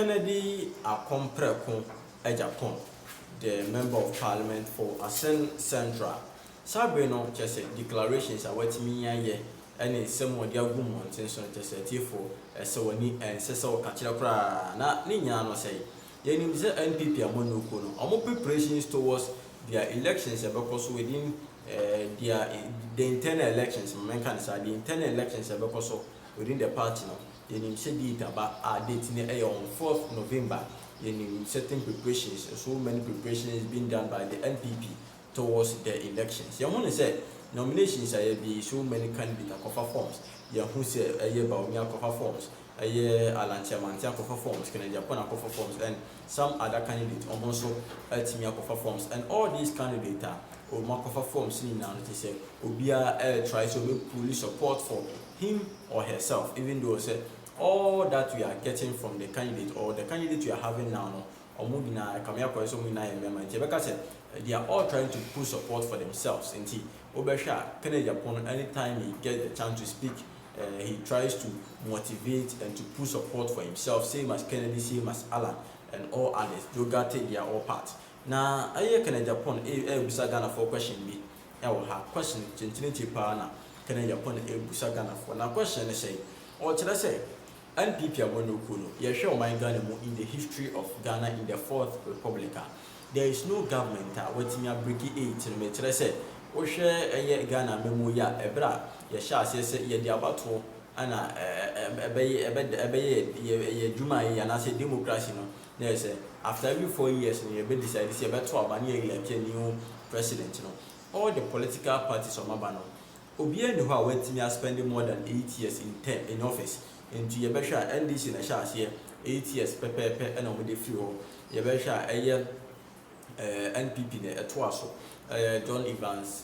Kennedy Akompreko Agyapong, the member of parliament for Asen Central. Sabrino just declarations are what me and it's some of the arguments and so just for so and Cecil Kachira na Nina no say. Yenim the NPP amonuko no. Omo preparations towards their elections because within the internal elections, the internal elections because within the party no. Yenim said it about our date on 4th November. Yenim certain preparations, so many preparations being done by the NPP towards the elections. You want to say nominations are be so many candidates cover forms. You who say Bawumia cover forms, Alantia cover forms, Agyapong cover forms, and some other candidates also Timia cover forms, and all these candidates are or cover forms in now to say Obia tries to make police support for him or herself, even though say all that we are getting from the candidate or the candidate you are having now or moving they are all trying to put support for themselves. And Agyapong, anytime he gets the chance to speak, he tries to motivate and to put support for himself, same as Kennedy, same as Alan, and all others. They are all part. Now, I can Agyapong a Busagana for question B. I will have question gentility partner. Can Agyapong a Busagana for now question I say, or should I say, NPP Amonukuno, you show my Ghana in the history of Ghana in the 4th Republic. There is no government waiting a breaky 8 in the Metrese. O share a Ghana memoya, a bra, ye shall say ye diabato, and a Juma, and I say democracy. There's after every 4 years, you have decided to see about 12 and a new president. All the political parties of Mabano. Obien who are waiting are spending more than 8 years in office. Into Yabesha NDC in a shas here, 8 years, pepe, and over the fuel. Yabesha, a year NPP, a twaso, John Evans,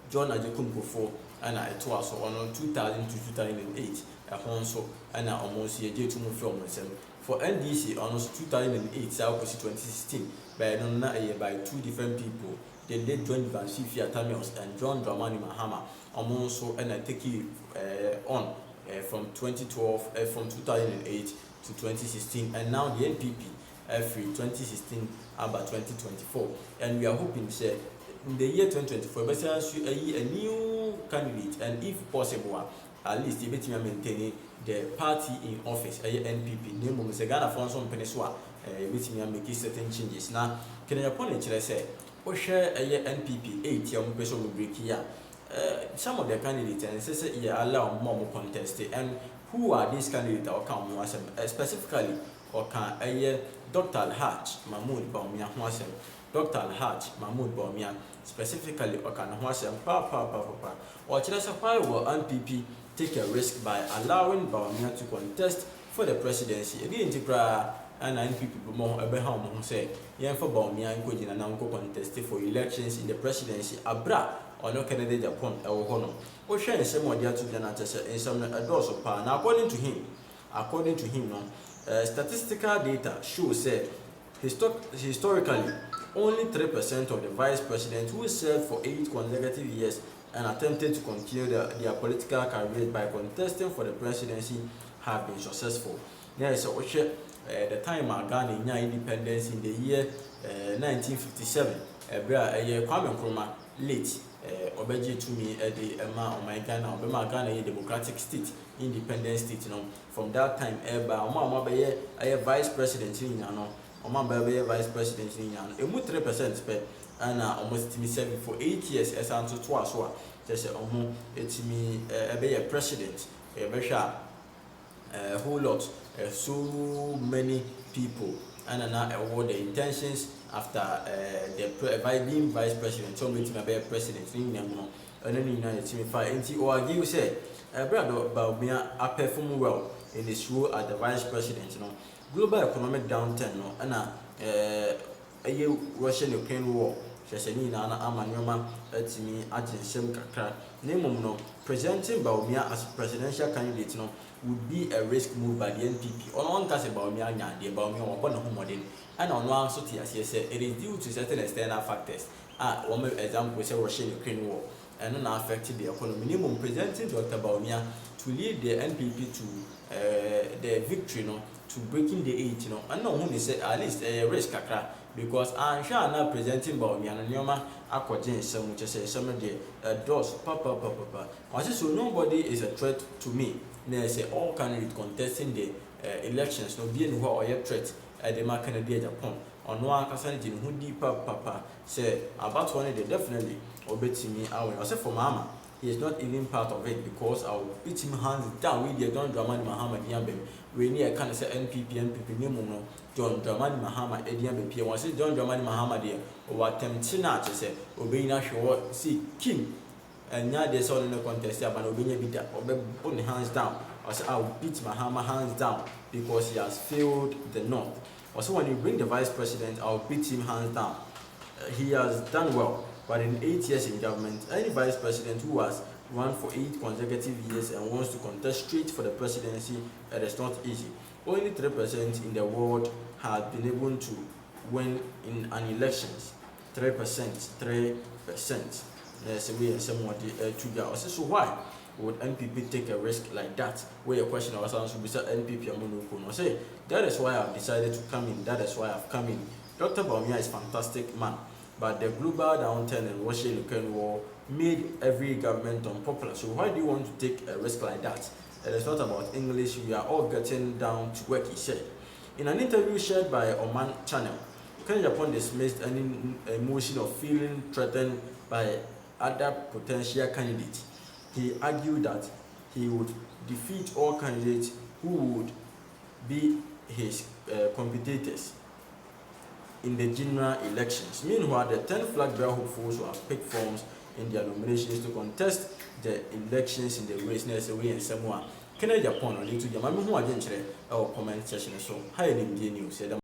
John Agyapong, and I twaso on 2000 to 2008, a honso, and I almost a J to move from myself. For NDC, almost 2008, South 2016, by 2 different people. They did John Evans, Fifia Tamios, and John Dramani Mahama, almost and I take you on. From 2012, from 2008 to 2016, and now the NPP free 2016 about 2024, and we are hoping say in the year 2024, but a new candidate, and if possible, at least you maintain the party in office, a NPP. Name of Ghana for some Peninsula, make certain changes. Now, can I upon it? I say, or share a NPP 8 young person will break here. Some of the candidates and say allow more contest and who are these candidates or come specifically or can Dr. Hatch Mahmoud Bawumia Dr. Hatch Mahmoud Bawumia specifically or can or why will NPP take a risk by allowing Bawumia to contest for the presidency? And NPP more Abraham say yeah for Bawumia and now contest for elections in the presidency abra or no Kennedy Agyapong Ewohono. O share the same idea to the in some doors of power. Now according to him, statistical data shows that historically only 3% of the vice president who served for 8 consecutive years and attempted to continue their political career by contesting for the presidency have been successful. There is also the time Ghana independence in the year 1957. Kwame Nkrumah late Obeji to me the Emma or my Ghana or Ghana a democratic state, independent state. From that time, a vice president in Yano, or vice president in Yano, a 3% per and almost me 7 for 8 years as answer to us. Just it's me a president, a whole lot, so many people, and now award the intentions after being vice president, so meeting a president, and then United Team 5 or you say, brother Bawumia are performing well in this role as the vice president. Global economic downturn, and a Russian-Ukraine war. Shashanina Amanyoma at me at Shem Kakra. Name presenting Bawumia as presidential candidate would be a risk move by the NPP. On one case Bawumia, the Bawumia or one of modern, and on one so it is due to certain external factors. One example is a Russian-Ukraine war. and not affected the economy. Minimum presenting Dr. Bawumia to lead the NPP to the victory, to breaking the 8, and no one said at least a risk kakra, because I'm sure not presenting Bawumia and Yoma Aquagen, some which say some of the doors, papa. I say so nobody is a threat to me. They say all candidates contesting the elections, no being who are a threat at the market of Agyapong. On one casanity who deep papa say about one they definitely obey me. I say for Mama, he is not even part of it because I will beat him hands down with the John Dramani Muhammad Yambem. We need a kind of say NPP no John Dramani Muhammad Ediam P. Was it John Dramani Muhammad here or what temptina to say obey Nashua see King and now there's all in the contest but obey be that or put hands down. I say I will beat Muhammad hands down because he has failed the North. Also, when you bring the vice president, I'll beat him hands down. He has done well, but in 8 years in government, any vice president who has run for 8 consecutive years and wants to contest straight for the presidency, it is not easy. Only 3% in the world have been able to win in an elections. 3%. There's a way and somewhat to go. So why would NPP take a risk like that? Where your question was answered, beside NPP and say that is why I've decided to come in. That is why I've come in. Dr. Bawumia is a fantastic man, but the global downturn and Russia-Ukraine war made every government unpopular. So why do you want to take a risk like that? It is not about English. We are all getting down to work, he said. In an interview shared by Oman channel, Agyapong dismissed any emotion of feeling threatened by other potential candidates. He argued that he would defeat all candidates who would be his competitors in the general elections. Meanwhile, the 10 flag bearer hopefuls who have picked forms in their nominations to contest the elections in the race next away and somewhere. Can I Japan or to Yamamu or comment section so high in the news?